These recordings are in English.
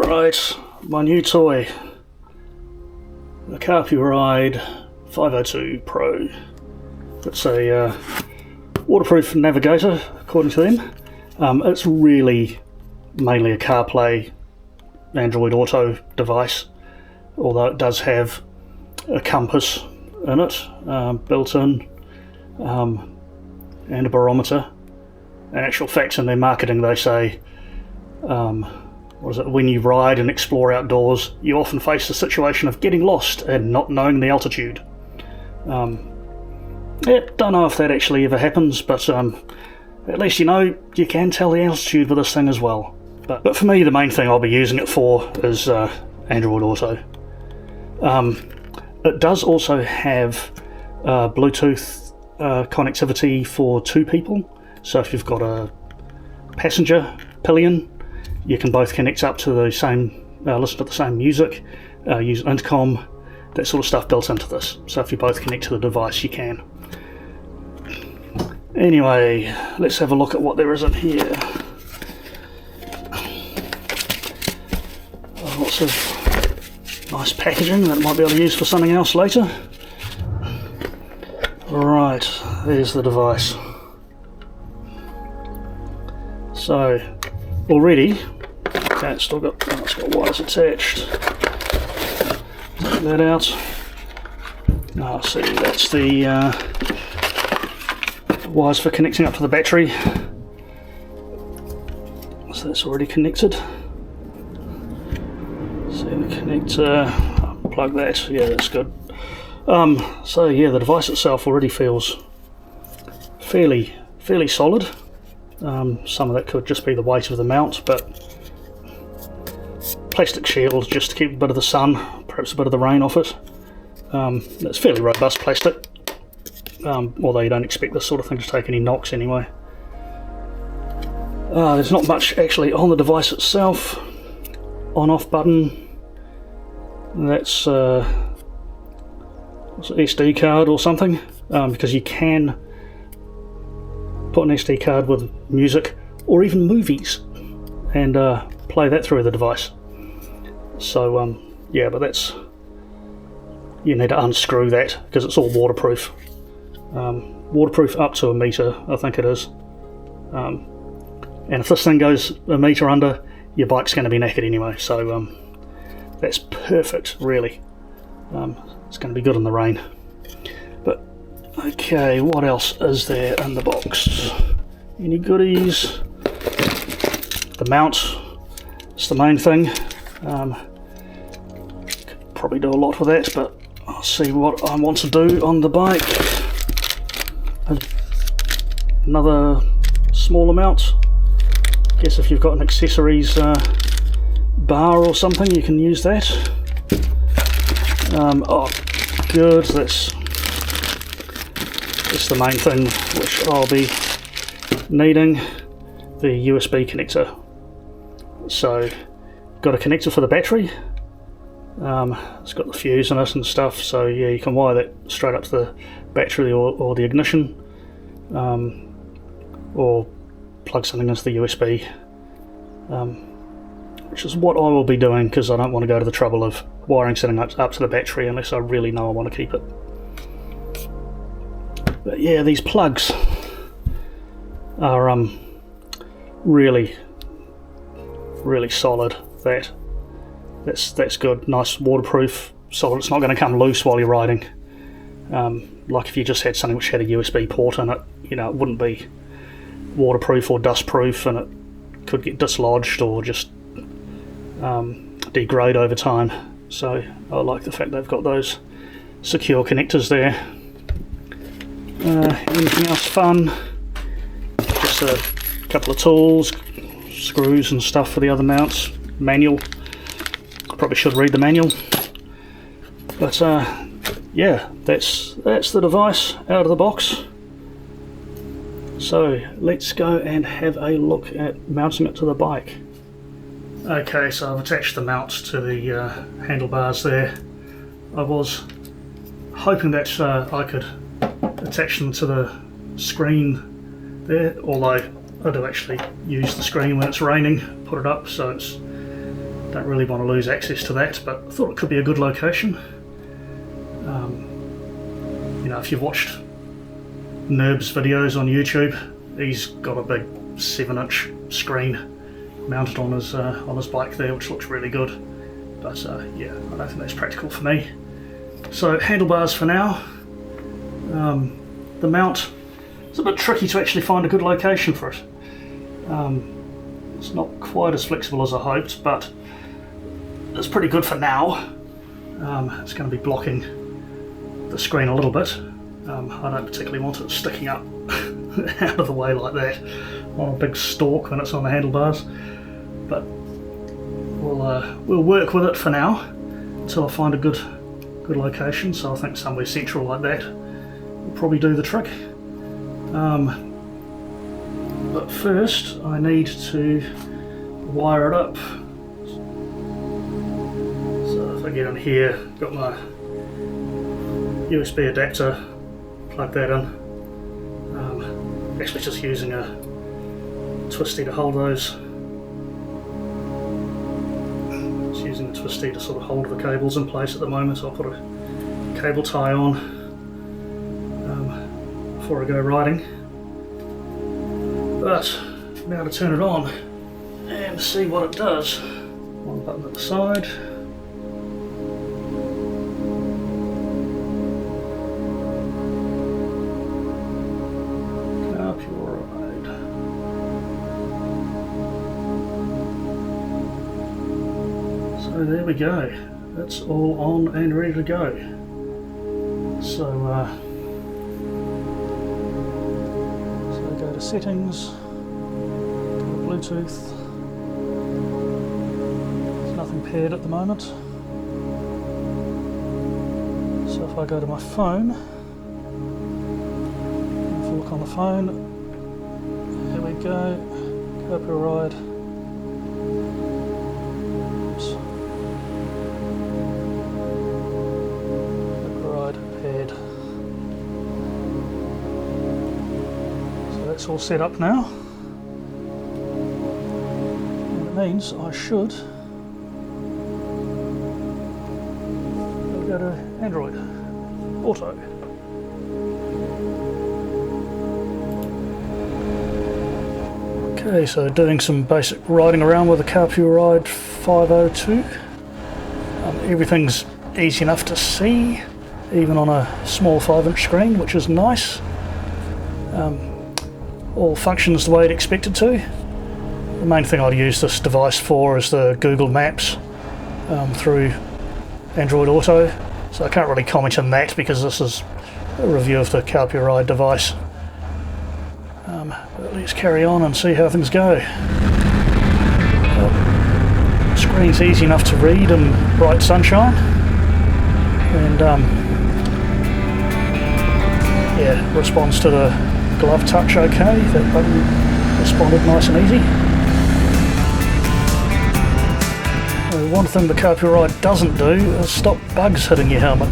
Right, my new toy, the Carpuride 502 Pro. It's a waterproof navigator, according to them. It's really mainly a CarPlay Android Auto device, although it does have a compass in it, built in, and a barometer. In actual fact, in their marketing they say, when you ride and explore outdoors, you often face the situation of getting lost and not knowing the altitude. Yeah, don't know if that actually ever happens, but at least you know you can tell the altitude with this thing as well. But for me, the main thing I'll be using it for is Android Auto. It does also have Bluetooth connectivity for two people, so if you've got a passenger pillion, you can both connect up to the same, listen to the same music, use an intercom, that sort of stuff built into this. So if you both connect to the device, you can. Anyway, let's have a look at what there is in here. Lots of nice packaging that I might be able to use for something else later. Right, there's the device. So, already, okay, it's got wires attached. Take that out. Now, see, that's the wires for connecting up to the battery. So that's already connected. See the connector, plug that, yeah, that's good. So yeah, the device itself already feels fairly solid. Some of that could just be the weight of the mount, but plastic shield just to keep a bit of the sun, perhaps a bit of the rain off it. It's fairly robust plastic, although you don't expect this sort of thing to take any knocks anyway. There's not much actually on the device itself. On-off button, that's an SD card or something, because you can put an SD card with music or even movies and play that through the device. So yeah, but that's, you need to unscrew that because it's all waterproof. Waterproof up to 1 meter, I think it is. And if this thing goes 1 meter under, your bike's going to be knackered anyway, so that's perfect, really. It's going to be good in the rain. But okay, what else is there in the box? Any goodies? The mount is the main thing. Could probably do a lot with that, but I'll see what I want to do on the bike. Another small amount. Guess if you've got an accessories bar or something, you can use that. Oh, good. That's the main thing which I'll be needing, the USB connector. So, got a connector for the battery. It's got the fuse in it and stuff, so yeah, you can wire that straight up to the battery or the ignition, or plug something into the USB, which is what I will be doing because I don't want to go to the trouble of wiring something up to the battery unless I really know I want to keep it. But yeah, these plugs are really solid. That's good, nice waterproof, solid. It's not going to come loose while you're riding. Like if you just had something which had a USB port in it, you know, it wouldn't be waterproof or dustproof, and it could get dislodged or just degrade over time. So I like the fact they've got those secure connectors there. Anything else fun? Just a couple of tools, screws and stuff for the other mounts. Manual. Probably should read the manual. But yeah, that's the device out of the box. So let's go and have a look at mounting it to the bike. Okay, so I've attached the mounts to the handlebars there. I was hoping that I could attach them to the screen there, although I do actually use the screen when it's raining, put it up so it's don't really want to lose access to that, but I thought it could be a good location. You know, if you've watched Nerb's videos on YouTube, he's got a big 7-inch screen mounted on his bike there, which looks really good. But yeah, I don't think that's practical for me. So handlebars for now. The mount, it's a bit tricky to actually find a good location for it. It's not quite as flexible as I hoped, but it's pretty good for now. It's going to be blocking the screen a little bit. I don't particularly want it sticking up out of the way like that on a big stalk when it's on the handlebars, but we'll work with it for now until I find a good location. So I think somewhere central like that will probably do the trick. But first I need to wire it up. So if I get in here, got my USB adapter, plug that in. Actually just using a twisty to hold those. Just using a twisty to sort of hold the cables in place at the moment. So I'll put a cable tie on before I go riding. But now to turn it on and see what it does. One button at the side. Carpuride. So there we go. It's all on and ready to go. So go to settings, go to Bluetooth. There's nothing paired at the moment. So if I go to my phone, if I look on the phone, there we go, Carpuride. Oops. Carpuride paired. It's all set up now, and it means I should go to Android Auto. Okay, so doing some basic riding around with the Carpuride 502. Everything's easy enough to see, even on a small 5-inch screen, which is nice. All functions the way I'd expect it to. The main thing I'd use this device for is the Google Maps through Android Auto, so I can't really comment on that because this is a review of the Carpuride device. But let's carry on and see how things go. The screen's easy enough to read in bright sunshine, and yeah, responds to the glove touch okay. That button responded nice and easy. One thing the Carpuride doesn't do is stop bugs hitting your helmet.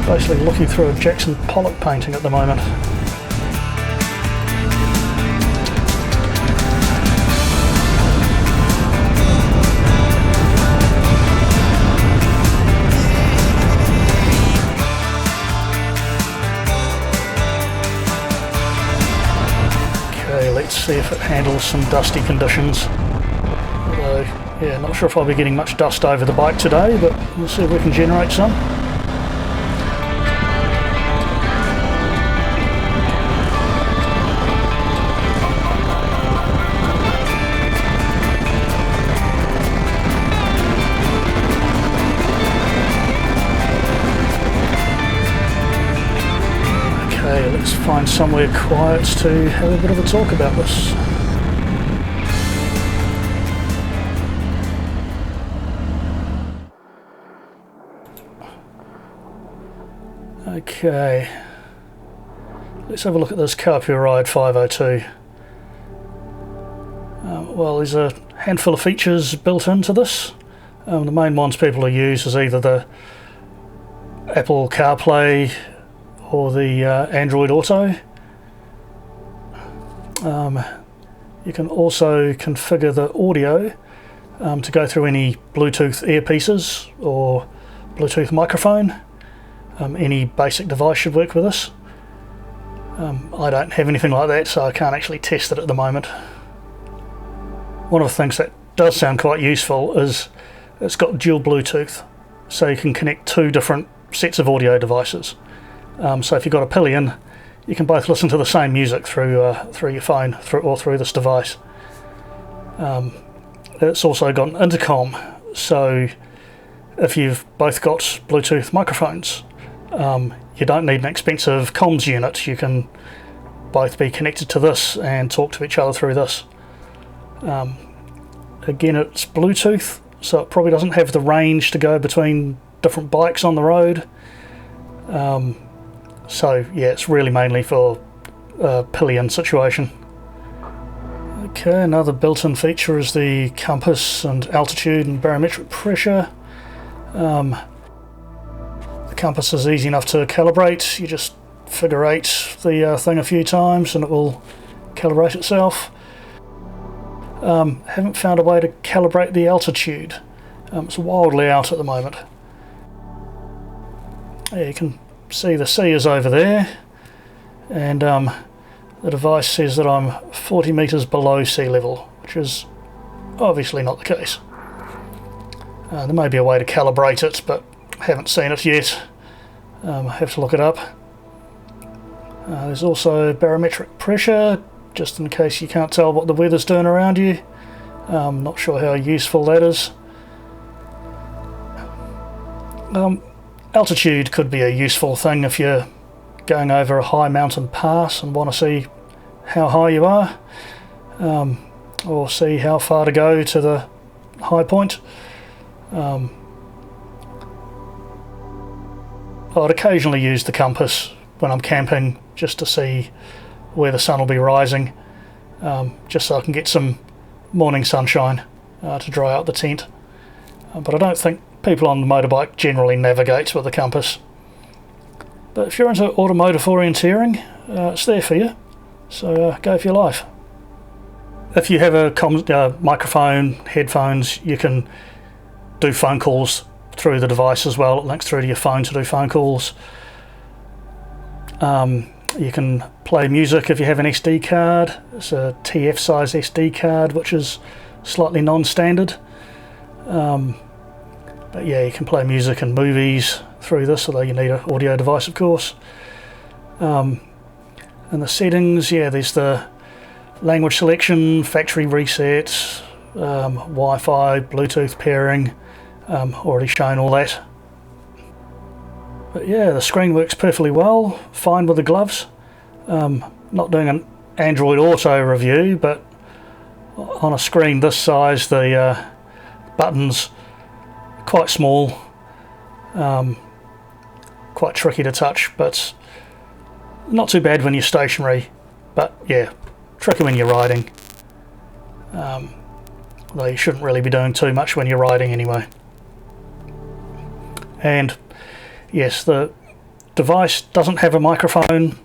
Basically looking through a Jackson Pollock painting at the moment. Let's see if it handles some dusty conditions. Although, yeah, not sure if I'll be getting much dust over the bike today, but we'll see if we can generate some. Okay, let's find somewhere quiet to have a bit of a talk about this. Okay, let's have a look at this Carpuride 502. Well, there's a handful of features built into this. The main ones people use is either the Apple CarPlay or the Android Auto. You can also configure the audio to go through any Bluetooth earpieces or Bluetooth microphone. Any basic device should work with this. I don't have anything like that, so I can't actually test it at the moment. One of the things that does sound quite useful is it's got dual Bluetooth, so you can connect two different sets of audio devices. So if you've got a pillion, you can both listen to the same music through your phone or through this device. It's also got an intercom, so if you've both got Bluetooth microphones, you don't need an expensive comms unit. You can both be connected to this and talk to each other through this. Again, it's Bluetooth, so it probably doesn't have the range to go between different bikes on the road. So yeah, it's really mainly for a pillion situation. Okay, another built-in feature is the compass and altitude and barometric pressure. The compass is easy enough to calibrate. You just figure eight the thing a few times and it will calibrate itself. Haven't found a way to calibrate the altitude. It's wildly out at the moment. Yeah, you can see the sea is over there, and the device says that I'm 40 metres below sea level, which is obviously not the case. There may be a way to calibrate it, but haven't seen it yet. I have to look it up. There's also barometric pressure, just in case you can't tell what the weather's doing around you. Not sure how useful that is. Altitude could be a useful thing if you're going over a high mountain pass and want to see how high you are, or see how far to go to the high point. I'd occasionally use the compass when I'm camping just to see where the sun will be rising, just so I can get some morning sunshine to dry out the tent. But I don't think people on the motorbike generally navigate with a compass. But if you're into automotive orienteering, it's there for you, so go for your life. If you have a microphone, headphones, you can do phone calls through the device as well. It links through to your phone to do phone calls. You can play music if you have an SD card. It's a TF size SD card, which is slightly non-standard. But yeah, you can play music and movies through this, although you need an audio device, of course. And the settings, yeah, there's the language selection, factory reset, Wi-Fi, Bluetooth pairing. Already shown all that. But yeah, the screen works perfectly well, fine with the gloves. Not doing an Android Auto review, but on a screen this size, the buttons are quite small, quite tricky to touch, but not too bad when you're stationary. But yeah, tricky when you're riding. Though you shouldn't really be doing too much when you're riding anyway. And yes, the device doesn't have a microphone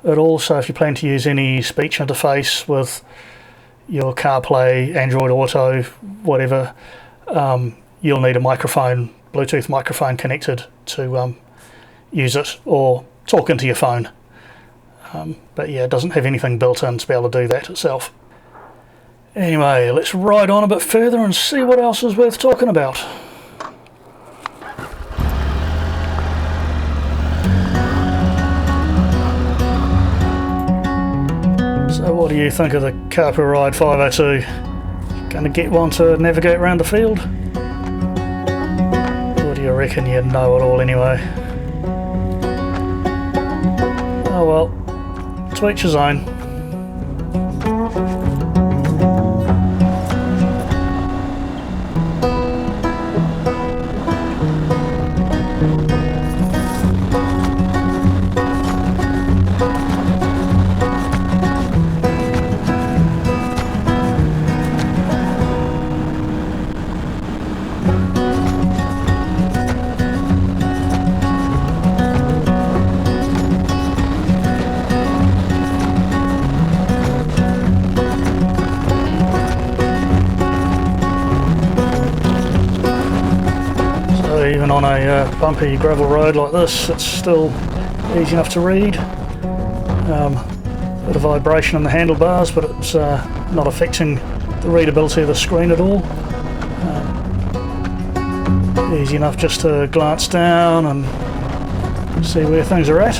at all, so if you plan to use any speech interface with your CarPlay, Android Auto, whatever, you'll need a microphone, Bluetooth microphone connected to use it, or talk into your phone. But yeah, it doesn't have anything built in to be able to do that itself. Anyway, let's ride on a bit further and see what else is worth talking about. So what do you think of the Carpuride 502? Gonna get one to navigate around the field? Or do you reckon you know it all anyway? Oh well, to each his own. So even on a bumpy gravel road like this, it's still easy enough to read. Bit of vibration in the handlebars, but it's not affecting the readability of the screen at all. Easy enough just to glance down and see where things are at.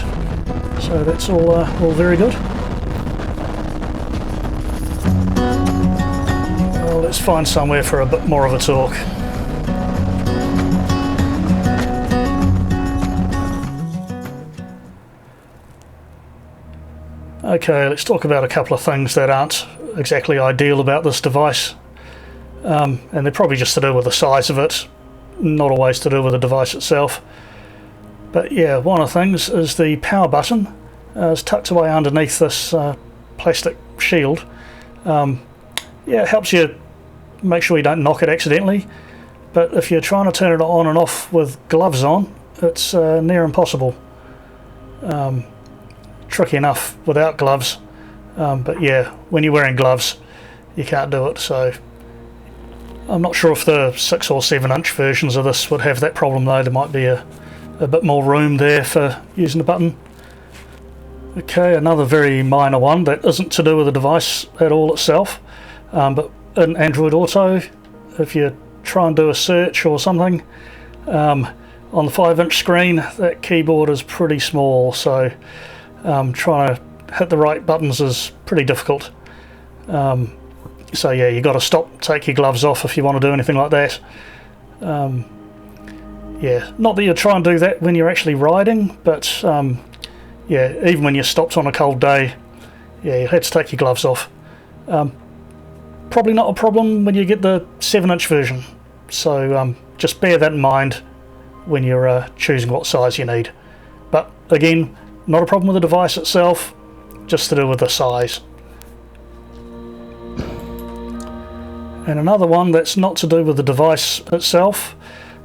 So that's all very good. Well, let's find somewhere for a bit more of a talk. Okay, let's talk about a couple of things that aren't exactly ideal about this device. And they're probably just to do with the size of it, not always to do with the device itself. But yeah, one of the things is the power button is tucked away underneath this plastic shield. Yeah, it helps you make sure you don't knock it accidentally, but if you're trying to turn it on and off with gloves on, it's near impossible. Tricky enough without gloves, but yeah, when you're wearing gloves you can't do it. So I'm not sure if the 6 or 7 inch versions of this would have that problem though. There might be a bit more room there for using the button. Okay, another very minor one that isn't to do with the device at all itself, but in Android Auto, if you try and do a search or something, on the 5-inch screen that keyboard is pretty small, so trying to hit the right buttons is pretty difficult. So yeah, you got to stop, take your gloves off if you want to do anything like that. Yeah, not that you try and do that when you're actually riding, but yeah, even when you're stopped on a cold day, yeah, you have to take your gloves off. Probably not a problem when you get the 7-inch version, so just bear that in mind when you're choosing what size you need. But again, not a problem with the device itself, just to do with the size. And another one that's not to do with the device itself,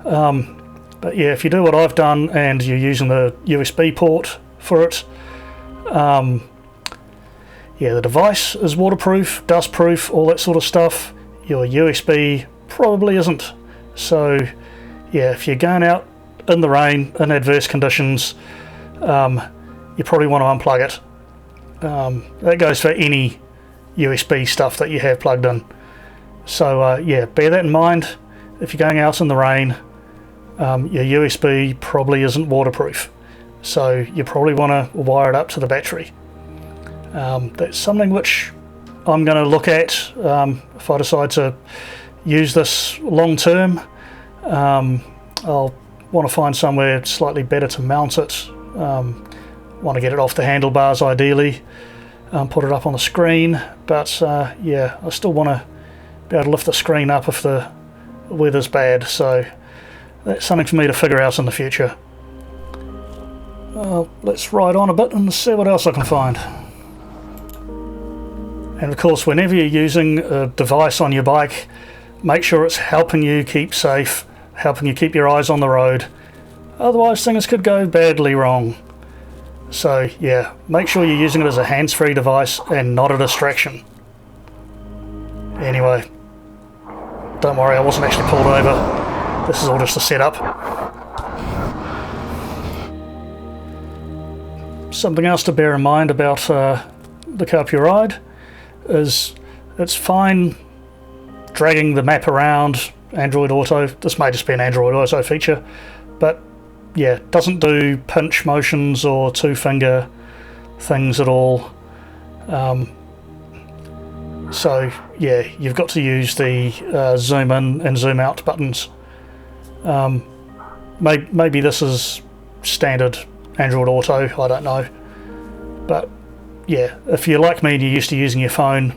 but yeah, if you do what I've done and you're using the USB port for it, yeah, the device is waterproof, dustproof, all that sort of stuff. Your USB probably isn't. So yeah, if you're going out in the rain in adverse conditions, you probably want to unplug it. That goes for any USB stuff that you have plugged in. So yeah, bear that in mind. If you're going out in the rain, your USB probably isn't waterproof, so you probably want to wire it up to the battery. That's something which I'm going to look at if I decide to use this long term. I'll want to find somewhere slightly better to mount it. Want to get it off the handlebars ideally, put it up on the screen, but yeah, I still want to be able to lift the screen up if the weather's bad, so that's something for me to figure out in the future. Let's ride on a bit and see what else I can find. And of course, whenever you're using a device on your bike, make sure it's helping you keep safe, helping you keep your eyes on the road. Otherwise things could go badly wrong. So yeah, make sure you're using it as a hands-free device and not a distraction. Anyway, don't worry, I wasn't actually pulled over. This is all just a setup. Something else to bear in mind about the Carpuride is it's fine dragging the map around Android Auto. This may just be an Android Auto feature, but yeah, it doesn't do pinch motions or 2-finger things at all. So yeah, you've got to use the zoom in and zoom out buttons. Maybe this is standard Android Auto, I don't know. But yeah, if you're like me and you're used to using your phone,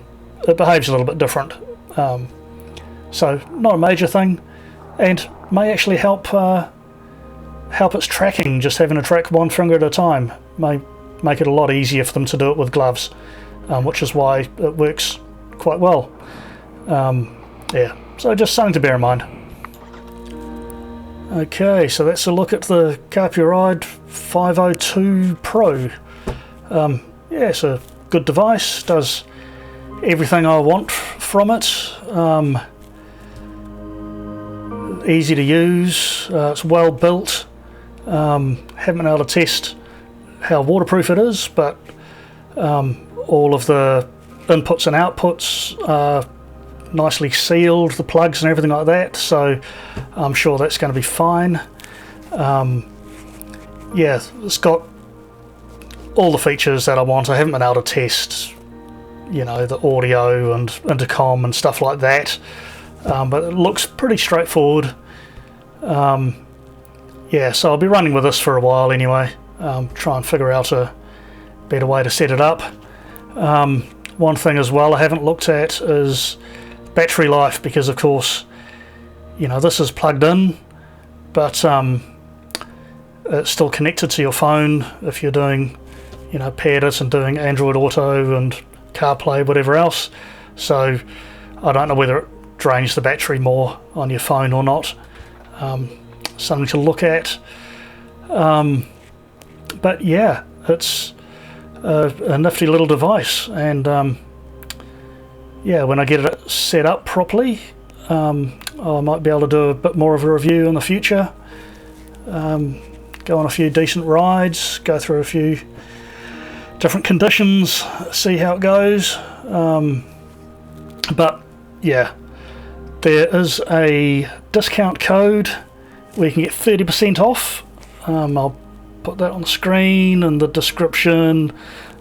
it behaves a little bit different. So not a major thing, and may actually help its tracking. Just having to track one finger at a time may make it a lot easier for them to do it with gloves, which is why it works quite well. Yeah, so just something to bear in mind. Okay, so that's a look at the Carpuride 502 Pro. Yeah, it's a good device, does everything I want from it. easy to use. It's well built. Haven't been able to test how waterproof it is, but all of the inputs and outputs are nicely sealed, the plugs and everything like that, so I'm sure that's going to be fine. Yeah, it's got all the features that I want. I haven't been able to test, you know, the audio and intercom and stuff like that, but it looks pretty straightforward. Yeah, so I'll be running with this for a while anyway, try and figure out a better way to set it up. One thing as well I haven't looked at is battery life, because of course, you know, this is plugged in, but it's still connected to your phone if you're doing, you know, paired it and doing Android Auto and CarPlay, whatever else. So I don't know whether it drains the battery more on your phone or not. Something to look at. But yeah, it's a nifty little device, and yeah, when I get it set up properly, I might be able to do a bit more of a review in the future. Go on a few decent rides, go through a few different conditions, see how it goes. But yeah, there is a discount code where you can get 30% off. I'll put that on the screen and the description,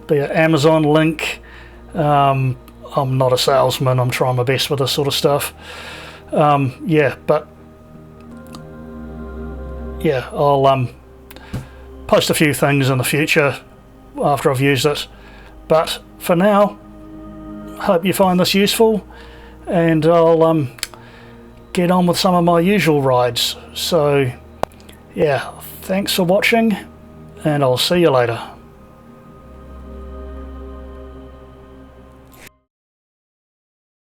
be an Amazon link. I'm not a salesman, I'm trying my best with this sort of stuff. Yeah, but yeah, I'll post a few things in the future after I've used it. But for now, hope you find this useful, and I'll get on with some of my usual rides. So yeah, thanks for watching, and I'll see you later.